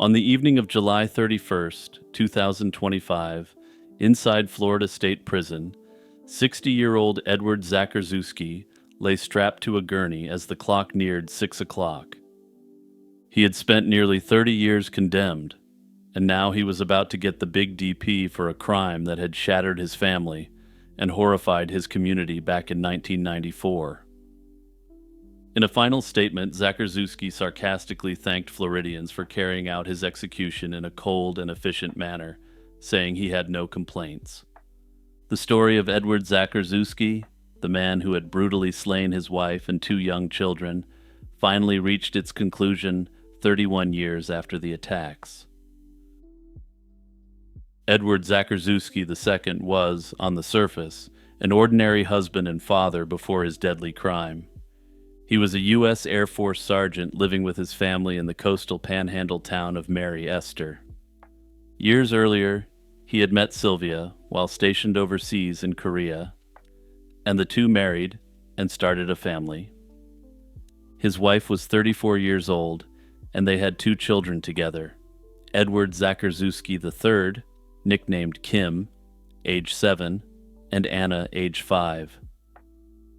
On the evening of July 31st, 2025, inside Florida State Prison, 60-year-old Edward Zacharzewski lay strapped to a gurney as the clock neared 6 o'clock. He had spent nearly 30 years condemned, and now he was about to get the big DP for a crime that had shattered his family and horrified his community back in 1994. In a final statement, Zacharzewski sarcastically thanked Floridians for carrying out his execution in a cold and efficient manner, saying he had no complaints. The story of Edward Zacharzewski, the man who had brutally slain his wife and 2 young children, finally reached its conclusion 31 years after the attacks. Edward Zacharzewski II was, on the surface, an ordinary husband and father before his deadly crime. He was a U.S. Air Force sergeant living with his family in the coastal panhandle town of Mary Esther. Years earlier, he had met Sylvia while stationed overseas in Korea, and the two married and started a family. His wife was 34 years old, and they had 2 children together, Edward Zacharzewski III, nicknamed Kim, age 7, and Anna, age 5.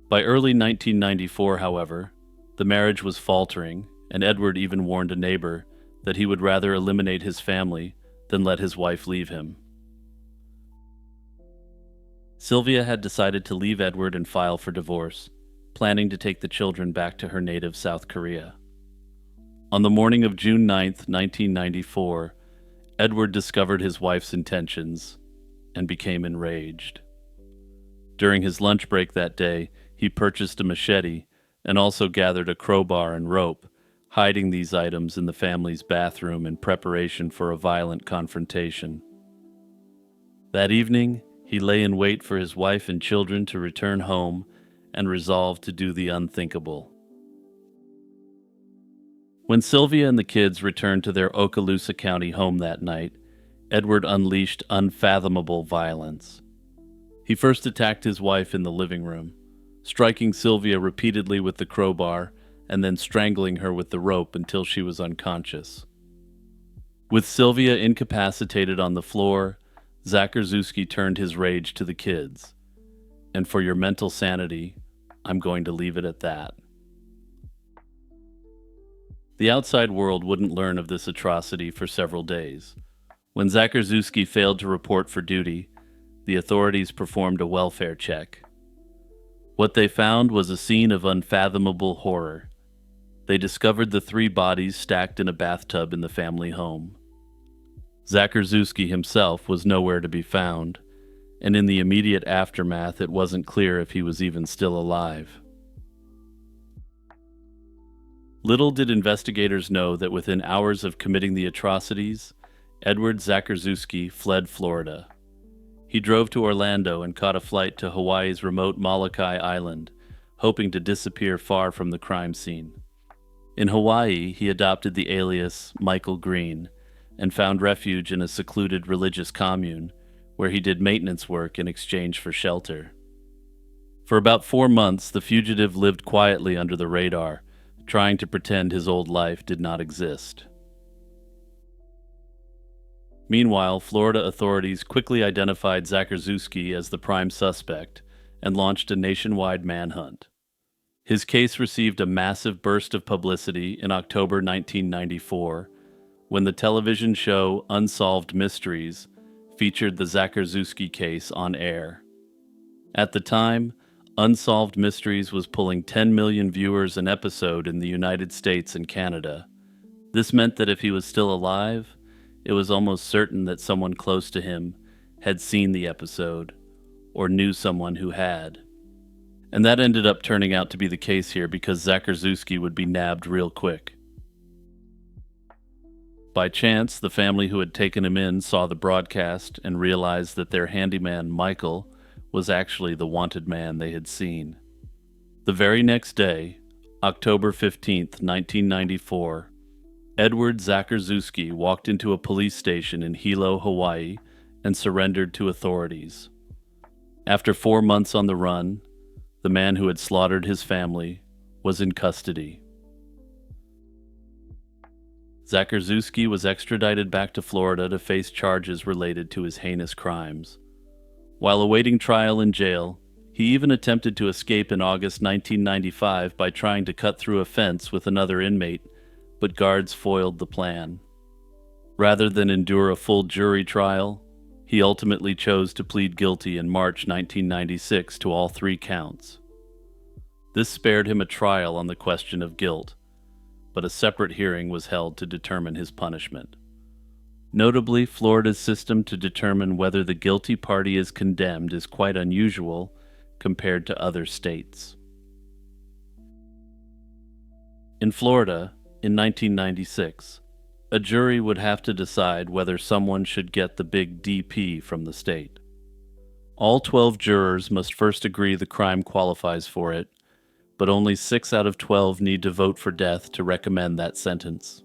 By early 1994, however, the marriage was faltering, and Edward even warned a neighbor that he would rather eliminate his family than let his wife leave him. Sylvia had decided to leave Edward and file for divorce, planning to take the children back to her native South Korea. On the morning of June 9, 1994, Edward discovered his wife's intentions and became enraged. During his lunch break that day, he purchased a machete and also gathered a crowbar and rope, hiding these items in the family's bathroom in preparation for a violent confrontation. That evening, he lay in wait for his wife and children to return home and resolved to do the unthinkable. When Sylvia and the kids returned to their Okaloosa County home that night, Edward unleashed unfathomable violence. He first attacked his wife in the living room, striking Sylvia repeatedly with the crowbar and then strangling her with the rope until she was unconscious. With Sylvia incapacitated on the floor, Zacharzewski turned his rage to the kids. And for your mental sanity, I'm going to leave it at that. The outside world wouldn't learn of this atrocity for several days. When Zacharzewski failed to report for duty, the authorities performed a welfare check. What they found was a scene of unfathomable horror. They discovered the 3 bodies stacked in a bathtub in the family home. Zacharzewski himself was nowhere to be found, and in the immediate aftermath it wasn't clear if he was even still alive. Little did investigators know that within hours of committing the atrocities, Edward Zacharzewski fled Florida. He drove to Orlando and caught a flight to Hawaii's remote Molokai Island, hoping to disappear far from the crime scene. In Hawaii, he adopted the alias Michael Green and found refuge in a secluded religious commune where he did maintenance work in exchange for shelter. For about 4 months, the fugitive lived quietly under the radar, trying to pretend his old life did not exist. Meanwhile, Florida authorities quickly identified Zacharzewski as the prime suspect and launched a nationwide manhunt. His case received a massive burst of publicity in October 1994 when the television show Unsolved Mysteries featured the Zacharzewski case on air. At the time, Unsolved Mysteries was pulling 10 million viewers an episode in the United States and Canada. This meant that if he was still alive, it was almost certain that someone close to him had seen the episode or knew someone who had. And that ended up turning out to be the case here because Zacharzewski would be nabbed real quick. By chance, the family who had taken him in saw the broadcast and realized that their handyman, Michael, was actually the wanted man they had seen. The very next day, October 15th, 1994, Edward Zacharzewski walked into a police station in Hilo, Hawaii, and surrendered to authorities. After 4 months on the run, the man who had slaughtered his family was in custody. Zakurzewski was extradited back to Florida to face charges related to his heinous crimes. While awaiting trial in jail, he even attempted to escape in August 1995 by trying to cut through a fence with another inmate, but guards foiled the plan. Rather than endure a full jury trial, he ultimately chose to plead guilty in March 1996 to all 3 counts. This spared him a trial on the question of guilt, but a separate hearing was held to determine his punishment. Notably, Florida's system to determine whether the guilty party is condemned is quite unusual compared to other states. In Florida, in 1996, a jury would have to decide whether someone should get the big DP from the state. All 12 jurors must first agree the crime qualifies for it, but only 6 out of 12 need to vote for death to recommend that sentence.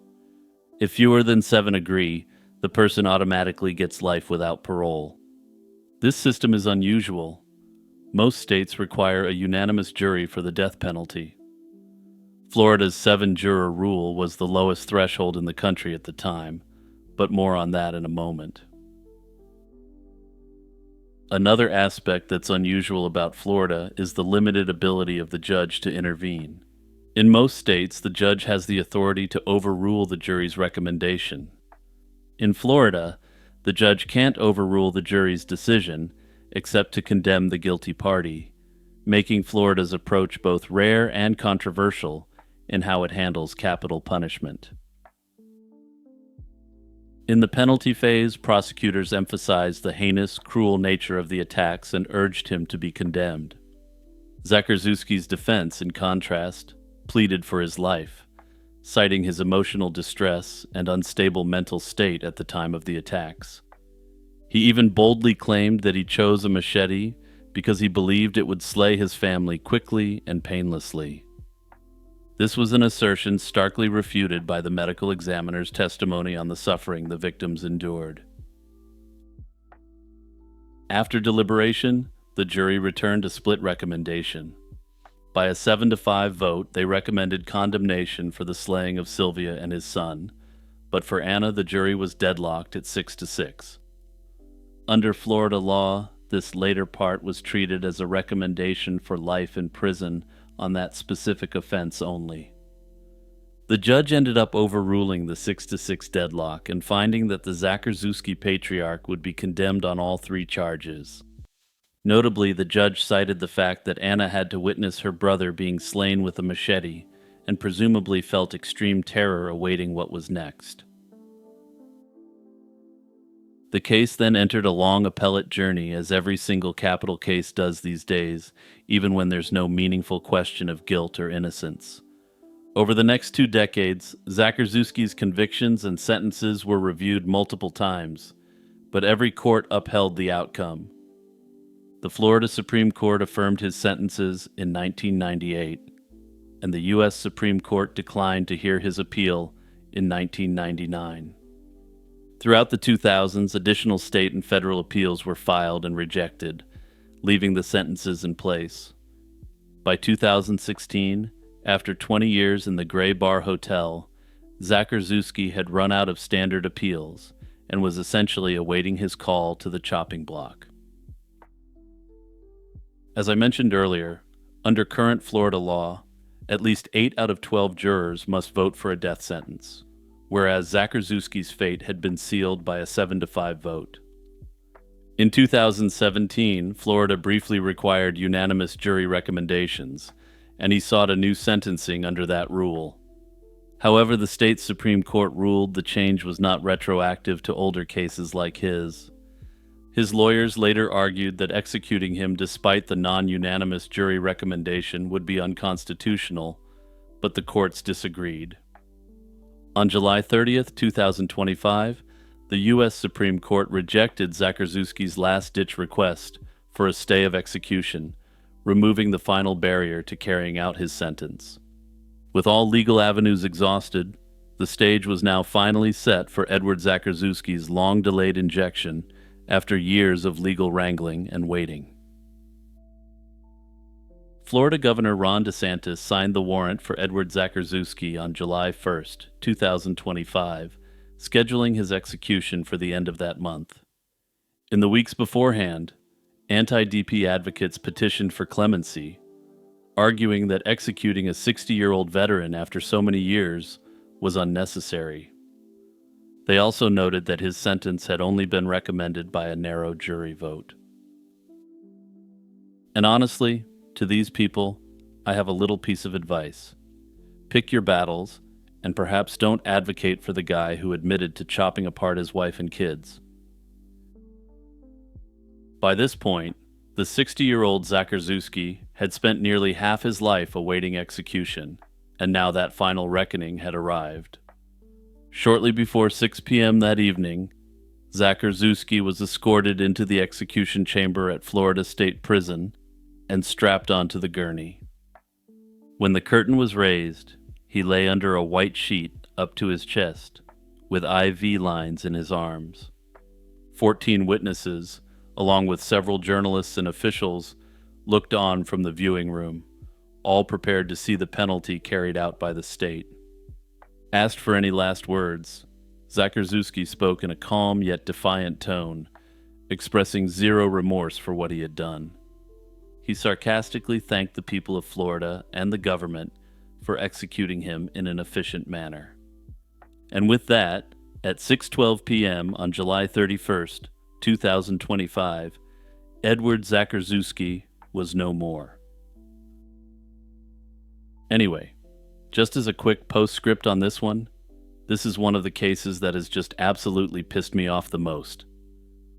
If fewer than 7 agree, the person automatically gets life without parole. This system is unusual. Most states require a unanimous jury for the death penalty. Florida's 7-juror rule was the lowest threshold in the country at the time, but more on that in a moment. Another aspect that's unusual about Florida is the limited ability of the judge to intervene. In most states, the judge has the authority to overrule the jury's recommendation. In Florida, the judge can't overrule the jury's decision except to condemn the guilty party, making Florida's approach both rare and controversial in how it handles capital punishment. In the penalty phase, prosecutors emphasized the heinous, cruel nature of the attacks and urged him to be condemned. Zakurzewski's defense, in contrast, pleaded for his life, citing his emotional distress and unstable mental state at the time of the attacks. He even boldly claimed that he chose a machete because he believed it would slay his family quickly and painlessly. This was an assertion starkly refuted by the medical examiner's testimony on the suffering the victims endured. After deliberation, the jury returned a split recommendation. By a 7-5 vote, they recommended condemnation for the slaying of Sylvia and his son, but for Anna, the jury was deadlocked at 6-6. Under Florida law, this later part was treated as a recommendation for life in prison on that specific offense only. The judge ended up overruling the 6-6 deadlock and finding that the Zakurzewski patriarch would be condemned on all 3 charges. Notably, the judge cited the fact that Anna had to witness her brother being slain with a machete and presumably felt extreme terror awaiting what was next. The case then entered a long appellate journey, as every single capital case does these days, even when there's no meaningful question of guilt or innocence. Over the next 2 decades, Zakurzewski's convictions and sentences were reviewed multiple times, but every court upheld the outcome. The Florida Supreme Court affirmed his sentences in 1998, and the U.S. Supreme Court declined to hear his appeal in 1999. Throughout the 2000s, additional state and federal appeals were filed and rejected, leaving the sentences in place. By 2016, after 20 years in the Gray Bar Hotel, Zakurzewski had run out of standard appeals and was essentially awaiting his call to the chopping block. As I mentioned earlier, under current Florida law, at least 8 out of 12 jurors must vote for a death sentence, whereas Zakurzewski's fate had been sealed by a 7-5 vote. In 2017, Florida briefly required unanimous jury recommendations, and he sought a new sentencing under that rule. However, the state Supreme Court ruled the change was not retroactive to older cases like his. His lawyers later argued that executing him despite the non-unanimous jury recommendation would be unconstitutional, but the courts disagreed. On July 30, 2025, the U.S. Supreme Court rejected Zakurzewski's last-ditch request for a stay of execution, removing the final barrier to carrying out his sentence. With all legal avenues exhausted, the stage was now finally set for Edward Zakurzewski's long-delayed injection after years of legal wrangling and waiting. Florida Governor Ron DeSantis signed the warrant for Edward Zacharszewski on July 1st, 2025, scheduling his execution for the end of that month. In the weeks beforehand, anti-DP advocates petitioned for clemency, arguing that executing a 60-year-old veteran after so many years was unnecessary. They also noted that his sentence had only been recommended by a narrow jury vote. And honestly, to these people, I have a little piece of advice. Pick your battles, and perhaps don't advocate for the guy who admitted to chopping apart his wife and kids. By this point, the 60-year-old Zacharszewski had spent nearly half his life awaiting execution, and now that final reckoning had arrived. Shortly before 6 p.m. that evening, Zacharszewski was escorted into the execution chamber at Florida State Prison and strapped onto the gurney. When the curtain was raised, he lay under a white sheet up to his chest, with IV lines in his arms. 14 witnesses, along with several journalists and officials, looked on from the viewing room, all prepared to see the penalty carried out by the state. Asked for any last words, Zacharszewski spoke in a calm yet defiant tone, expressing zero remorse for what he had done. He sarcastically thanked the people of Florida and the government for executing him in an efficient manner. And with that, at 6:12 p.m. on July 31st, 2025, Edward Zacharszewski was no more. Anyway, just as a quick postscript on this one, this is one of the cases that has just absolutely pissed me off the most.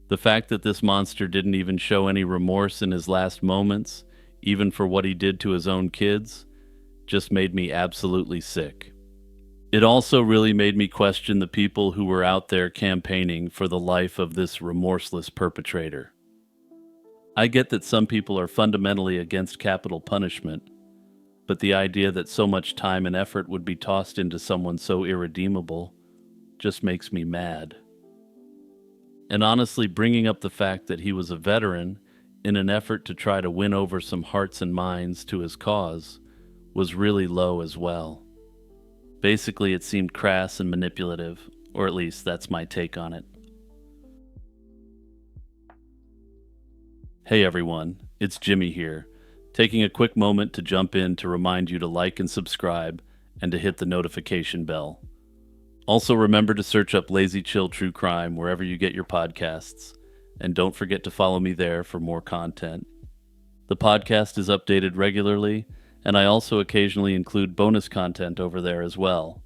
The fact that this monster didn't even show any remorse in his last moments, even for what he did to his own kids, just made me absolutely sick. It also really made me question the people who were out there campaigning for the life of this remorseless perpetrator. I get that some people are fundamentally against capital punishment, but the idea that so much time and effort would be tossed into someone so irredeemable just makes me mad. And honestly, bringing up the fact that he was a veteran in an effort to try to win over some hearts and minds to his cause was really low as well. Basically, it seemed crass and manipulative, or at least that's my take on it. Hey everyone, it's Jimmy here, taking a quick moment to jump in to remind you to like and subscribe and to hit the notification bell. Also remember to search up Lazy Chill True Crime wherever you get your podcasts, and don't forget to follow me there for more content. The podcast is updated regularly, and I also occasionally include bonus content over there as well.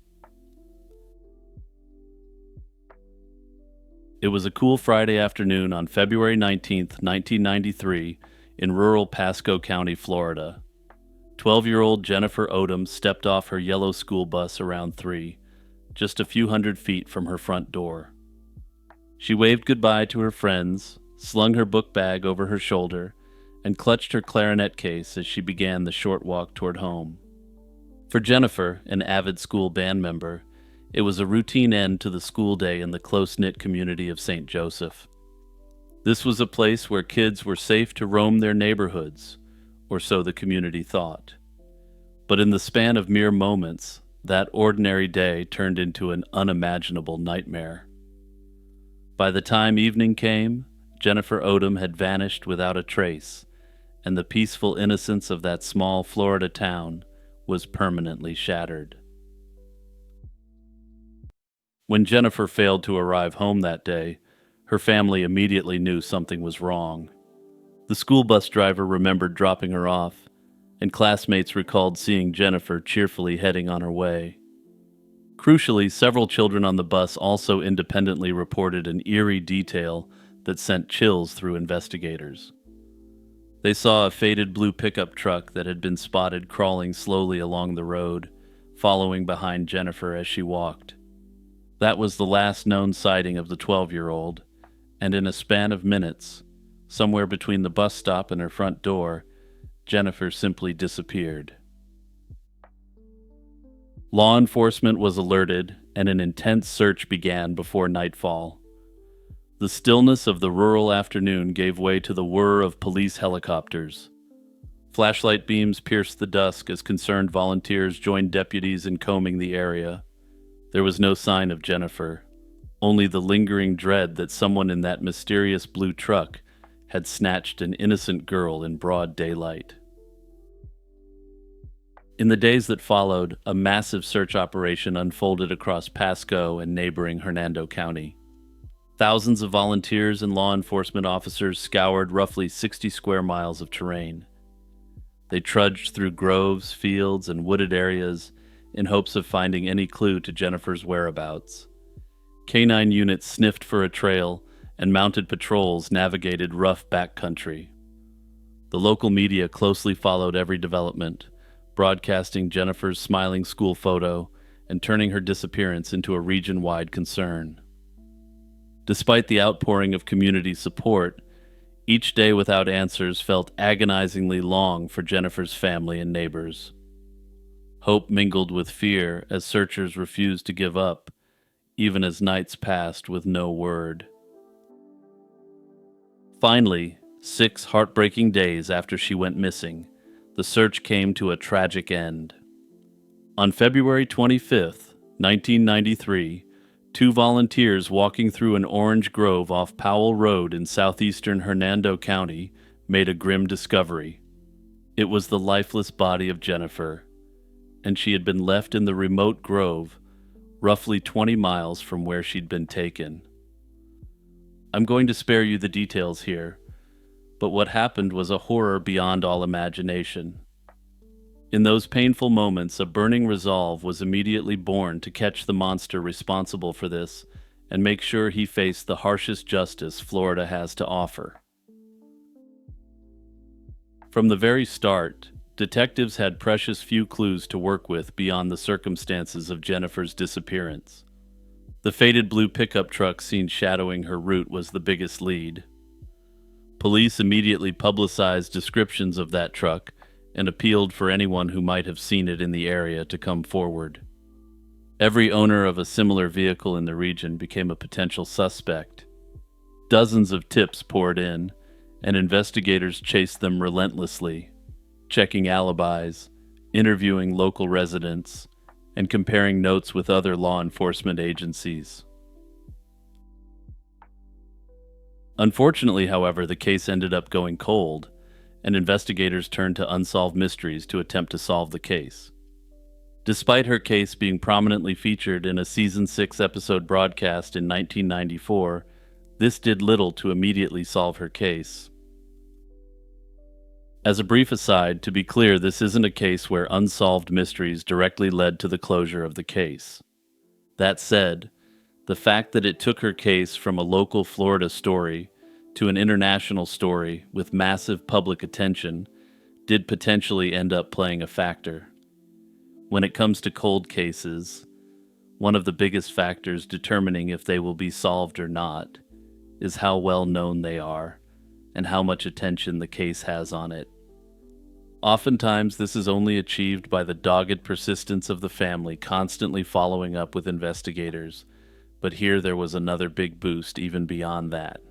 It was a cool Friday afternoon on February 19th, 1993, in rural Pasco County, Florida. 12-year-old Jennifer Odom stepped off her yellow school bus around 3, just a few hundred feet from her front door. She waved goodbye to her friends, slung her book bag over her shoulder, and clutched her clarinet case as she began the short walk toward home. For Jennifer, an avid school band member, it was a routine end to the school day in the close-knit community of St. Joseph. This was a place where kids were safe to roam their neighborhoods, or so the community thought. But in the span of mere moments, that ordinary day turned into an unimaginable nightmare. By the time evening came, Jennifer Odom had vanished without a trace, and the peaceful innocence of that small Florida town was permanently shattered. When Jennifer failed to arrive home that day, her family immediately knew something was wrong. The school bus driver remembered dropping her off, and classmates recalled seeing Jennifer cheerfully heading on her way. Crucially, several children on the bus also independently reported an eerie detail that sent chills through investigators. They saw a faded blue pickup truck that had been spotted crawling slowly along the road, following behind Jennifer as she walked. That was the last known sighting of the 12-year-old, and in a span of minutes, somewhere between the bus stop and her front door, Jennifer simply disappeared. Law enforcement was alerted, and an intense search began before nightfall. The stillness of the rural afternoon gave way to the whir of police helicopters. Flashlight beams pierced the dusk as concerned volunteers joined deputies in combing the area. There was no sign of Jennifer, only the lingering dread that someone in that mysterious blue truck had snatched an innocent girl in broad daylight. In the days that followed, a massive search operation unfolded across Pasco and neighboring Hernando County. Thousands of volunteers and law enforcement officers scoured roughly 60 square miles of terrain. They trudged through groves, fields, and wooded areas in hopes of finding any clue to Jennifer's whereabouts. Canine units sniffed for a trail, and mounted patrols navigated rough backcountry. The local media closely followed every development, broadcasting Jennifer's smiling school photo and turning her disappearance into a region-wide concern. Despite the outpouring of community support, each day without answers felt agonizingly long for Jennifer's family and neighbors. Hope mingled with fear as searchers refused to give up, even as nights passed with no word. Finally, 6 heartbreaking days after she went missing, the search came to a tragic end. On February 25th, 1993, 2 volunteers walking through an orange grove off Powell Road in southeastern Hernando County made a grim discovery. It was the lifeless body of Jennifer, and she had been left in the remote grove, roughly 20 miles from where she'd been taken. I'm going to spare you the details here, but what happened was a horror beyond all imagination. In those painful moments, a burning resolve was immediately born to catch the monster responsible for this and make sure he faced the harshest justice Florida has to offer. From the very start, detectives had precious few clues to work with beyond the circumstances of Jennifer's disappearance. The faded blue pickup truck seen shadowing her route was the biggest lead. Police immediately publicized descriptions of that truck and appealed for anyone who might have seen it in the area to come forward. Every owner of a similar vehicle in the region became a potential suspect. Dozens of tips poured in, and investigators chased them relentlessly, checking alibis, interviewing local residents, and comparing notes with other law enforcement agencies. Unfortunately, however, the case ended up going cold, and investigators turned to unsolved mysteries to attempt to solve the case. Despite her case being prominently featured in a Season 6 episode broadcast in 1994, this did little to immediately solve her case. As a brief aside, to be clear, this isn't a case where unsolved mysteries directly led to the closure of the case. That said, the fact that it took her case from a local Florida story to an international story with massive public attention did potentially end up playing a factor. When it comes to cold cases, one of the biggest factors determining if they will be solved or not is how well known they are and how much attention the case has on it. Oftentimes, this is only achieved by the dogged persistence of the family constantly following up with investigators, but here there was another big boost even beyond that.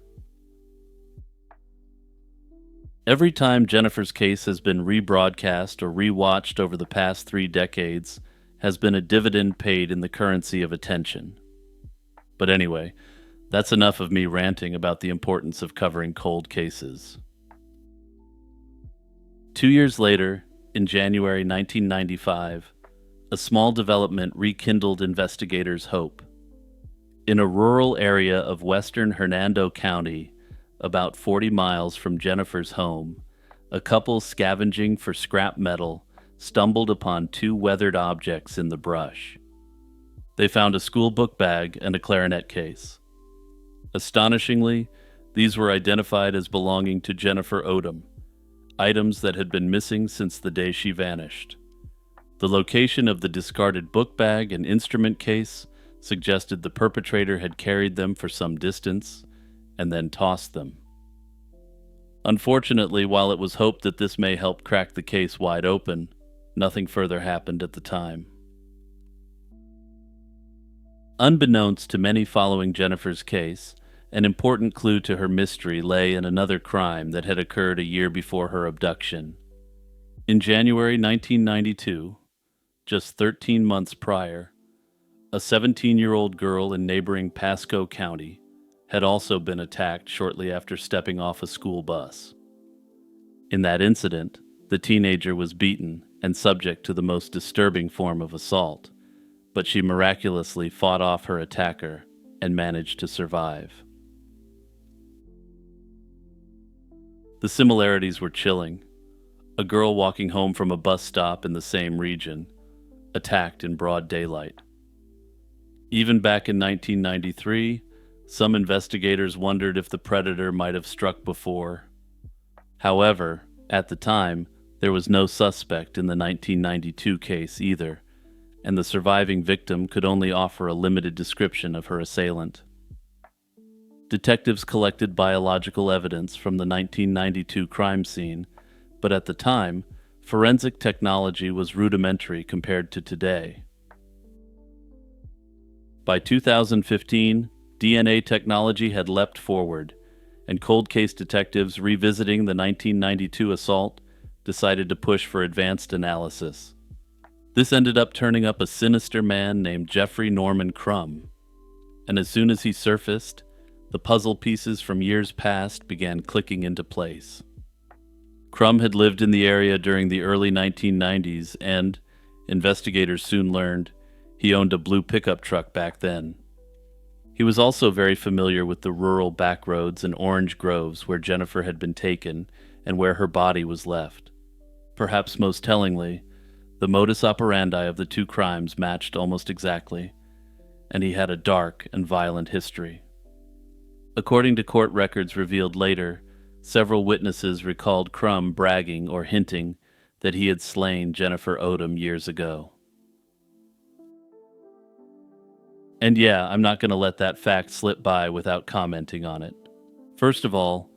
Every time Jennifer's case has been rebroadcast or rewatched over the past 3 decades has been a dividend paid in the currency of attention. But anyway, that's enough of me ranting about the importance of covering cold cases. 2 years later, in January 1995, a small development rekindled investigators' hope. In a rural area of western Hernando County, about 40 miles from Jennifer's home, a couple scavenging for scrap metal stumbled upon 2 weathered objects in the brush. They found a school book bag and a clarinet case. Astonishingly, these were identified as belonging to Jennifer Odom, items that had been missing since the day she vanished. The location of the discarded book bag and instrument case suggested the perpetrator had carried them for some distance and then tossed them. Unfortunately, while it was hoped that this may help crack the case wide open, nothing further happened at the time. Unbeknownst to many following Jennifer's case, an important clue to her mystery lay in another crime that had occurred a year before her abduction. In January 1992, just 13 months prior, a 17-year-old girl in neighboring Pasco County had also been attacked shortly after stepping off a school bus. In that incident, the teenager was beaten and subject to the most disturbing form of assault, but she miraculously fought off her attacker and managed to survive. The similarities were chilling. A girl walking home from a bus stop in the same region, attacked in broad daylight. Even back in 1993, some investigators wondered if the predator might have struck before. However, at the time, there was no suspect in the 1992 case either, and the surviving victim could only offer a limited description of her assailant. Detectives collected biological evidence from the 1992 crime scene, but at the time, forensic technology was rudimentary compared to today. By 2015, DNA technology had leapt forward, and cold case detectives revisiting the 1992 assault decided to push for advanced analysis. This ended up turning up a sinister man named Jeffrey Norman Crum, and as soon as he surfaced, the puzzle pieces from years past began clicking into place. Crum had lived in the area during the early 1990s and, investigators soon learned, he owned a blue pickup truck back then. He was also very familiar with the rural backroads and orange groves where Jennifer had been taken and where her body was left. Perhaps most tellingly, the modus operandi of the two crimes matched almost exactly, and he had a dark and violent history. According to court records revealed later, several witnesses recalled Crum bragging or hinting that he had slain Jennifer Odom years ago. And yeah, I'm not going to let that fact slip by without commenting on it. First of all,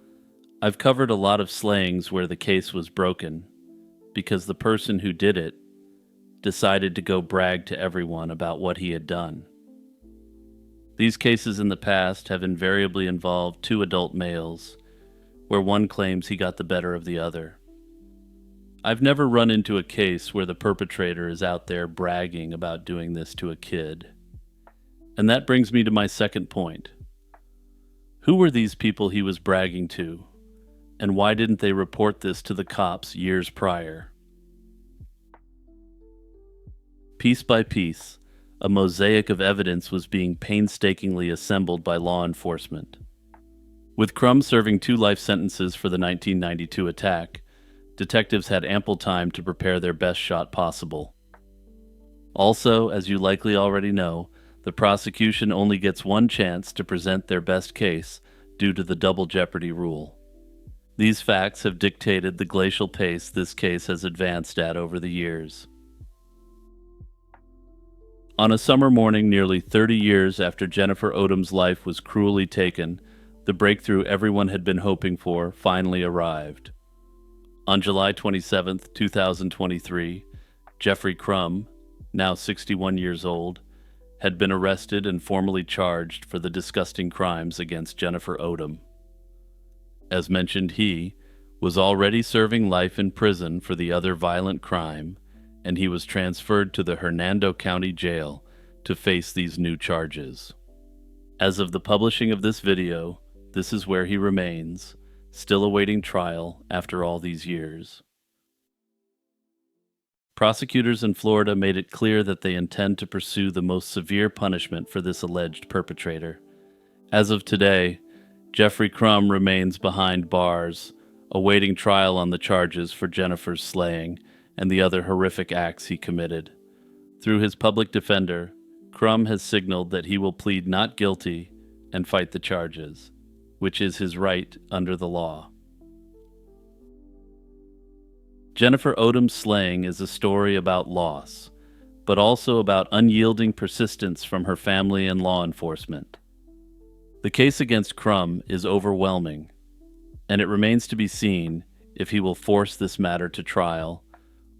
I've covered a lot of slayings where the case was broken because the person who did it decided to go brag to everyone about what he had done. These cases in the past have invariably involved two adult males, where one claims he got the better of the other. I've never run into a case where the perpetrator is out there bragging about doing this to a kid. And that brings me to my second point. Who were these people he was bragging to, and why didn't they report this to the cops years prior? Piece by piece, a mosaic of evidence was being painstakingly assembled by law enforcement. With Crum serving 2 life sentences for the 1992 attack, detectives had ample time to prepare their best shot possible. Also, as you likely already know, the prosecution only gets one chance to present their best case due to the double jeopardy rule. These facts have dictated the glacial pace this case has advanced at over the years. On a summer morning nearly 30 years after Jennifer Odom's life was cruelly taken, the breakthrough everyone had been hoping for finally arrived. On July 27, 2023, Jeffrey Crum, now 61 years old, had been arrested and formally charged for the disgusting crimes against Jennifer Odom. As mentioned, he was already serving life in prison for the other violent crime, and he was transferred to the Hernando County Jail to face these new charges. As of the publishing of this video, this is where he remains, still awaiting trial after all these years. Prosecutors in Florida made it clear that they intend to pursue the most severe punishment for this alleged perpetrator. As of today, Jeffrey Crum remains behind bars, awaiting trial on the charges for Jennifer's slaying and the other horrific acts he committed. Through his public defender, Crum has signaled that he will plead not guilty and fight the charges, which is his right under the law. Jennifer Odom's slaying is a story about loss, but also about unyielding persistence from her family and law enforcement. The case against Crum is overwhelming, and it remains to be seen if he will force this matter to trial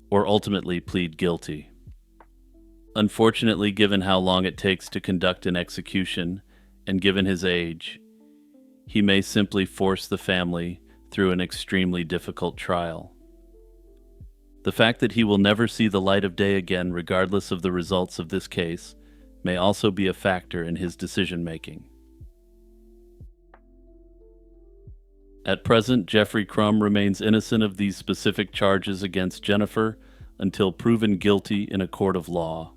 or ultimately plead guilty. Unfortunately, given how long it takes to conduct an execution, and given his age, he may simply force the family through an extremely difficult trial. The fact that he will never see the light of day again, regardless of the results of this case, may also be a factor in his decision-making. At present, Jeffrey Crum remains innocent of these specific charges against Jennifer until proven guilty in a court of law.